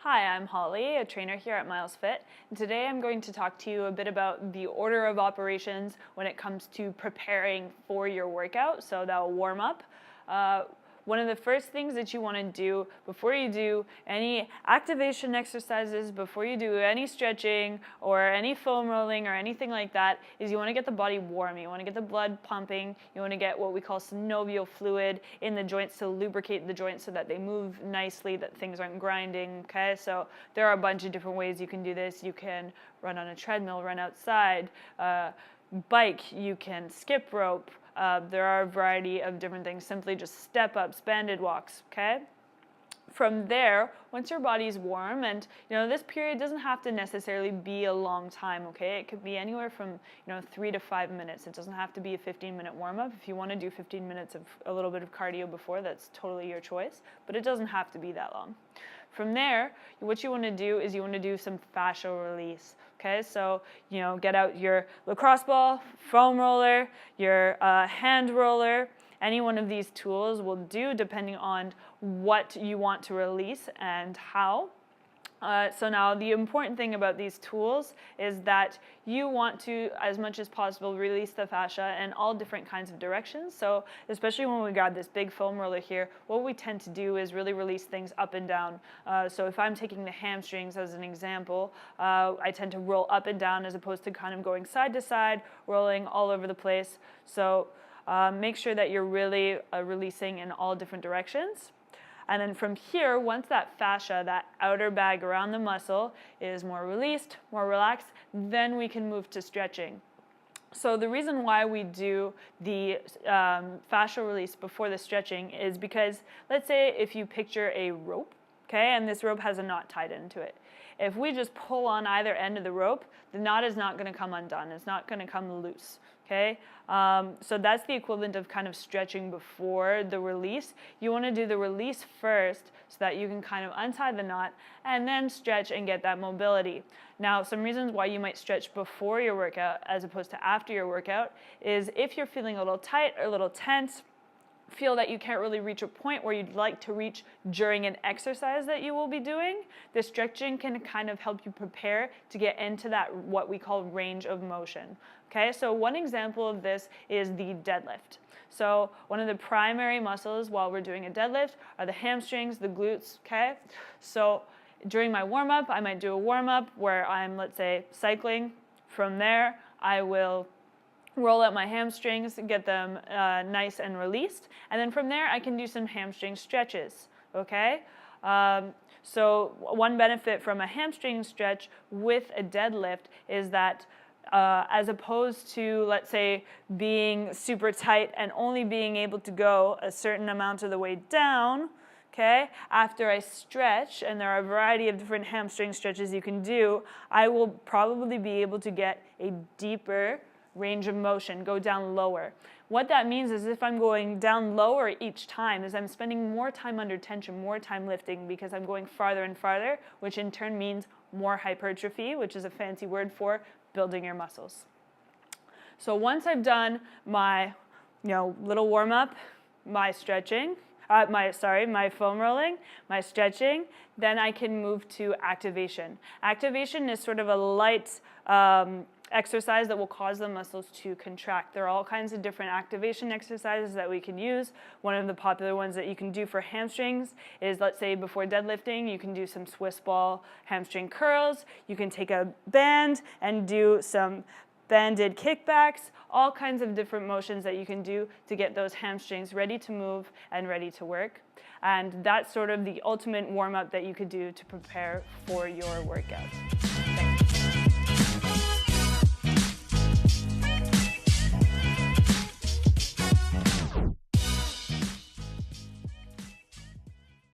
Hi, I'm Holly, a trainer here at Milesfit, and today I'm going to talk to you a bit about the order of operations when it comes to preparing for your workout, so that'll warm up. One of the first things that you want to do before you do any activation exercises, before you do any stretching or any foam rolling or anything like that, is you want to get the body warm. You want to get the blood pumping. You want to get what we call synovial fluid in the joints to lubricate the joints so that they move nicely, that things aren't grinding, okay? So there are a bunch of different ways you can do this. You can run on a treadmill, run outside, bike, you can skip rope. There are a variety of different things. Simply just step ups, banded walks, okay? From there, once your body's warm, and this period doesn't have to necessarily be a long time, okay? It could be anywhere from 3 to 5 minutes. It doesn't have to be a 15-minute warm-up. If you want to do 15 minutes of a little bit of cardio before, that's totally your choice, but it doesn't have to be that long. From there, what you want to do is you want to do some fascial release. Okay, so get out your lacrosse ball, foam roller, your hand roller. Any one of these tools will do depending on what you want to release and how. So now the important thing about these tools is that you want to, as much as possible, release the fascia in all different kinds of directions. So especially when we got this big foam roller here, what we tend to do is really release things up and down. So if I'm taking the hamstrings as an example, I tend to roll up and down as opposed to kind of going side to side, rolling all over the place. So make sure that you're really releasing in all different directions. And then from here, once that fascia, that outer bag around the muscle is more released, more relaxed, then we can move to stretching. So the reason why we do the fascial release before the stretching is because, let's say if you picture a rope, okay, and this rope has a knot tied into it. If we just pull on either end of the rope, the knot is not going to come undone. It's not going to come loose. Okay, so that's the equivalent of kind of stretching before the release. You want to do the release first so that you can kind of untie the knot and then stretch and get that mobility. Now, some reasons why you might stretch before your workout as opposed to after your workout is if you're feeling a little tight or a little tense, feel that you can't really reach a point where you'd like to reach during an exercise that you will be doing, the stretching can kind of help you prepare to get into that what we call range of motion. Okay, so one example of this is the deadlift. So one of the primary muscles while we're doing a deadlift are the hamstrings, the glutes, okay? So during my warm-up, I might do a warm-up where I'm, let's say, cycling. From there, I will roll out my hamstrings, get them nice and released, and then from there I can do some hamstring stretches, okay? So one benefit from a hamstring stretch with a deadlift is that as opposed to, let's say, being super tight and only being able to go a certain amount of the way down, okay, after I stretch, and there are a variety of different hamstring stretches you can do, I will probably be able to get a deeper range of motion, go down lower. What that means is if I'm going down lower each time is I'm spending more time under tension, more time lifting because I'm going farther and farther, which in turn means more hypertrophy, which is a fancy word for building your muscles. So once I've done my little warm-up, my stretching, my foam rolling, my stretching, then I can move to activation. Activation is sort of a light exercise that will cause the muscles to contract. There are all kinds of different activation exercises that we can use. One of the popular ones that you can do for hamstrings is, let's say before deadlifting, you can do some Swiss ball hamstring curls. You can take a band and do some banded kickbacks, all kinds of different motions that you can do to get those hamstrings ready to move and ready to work. And that's sort of the ultimate warm-up that you could do to prepare for your workout.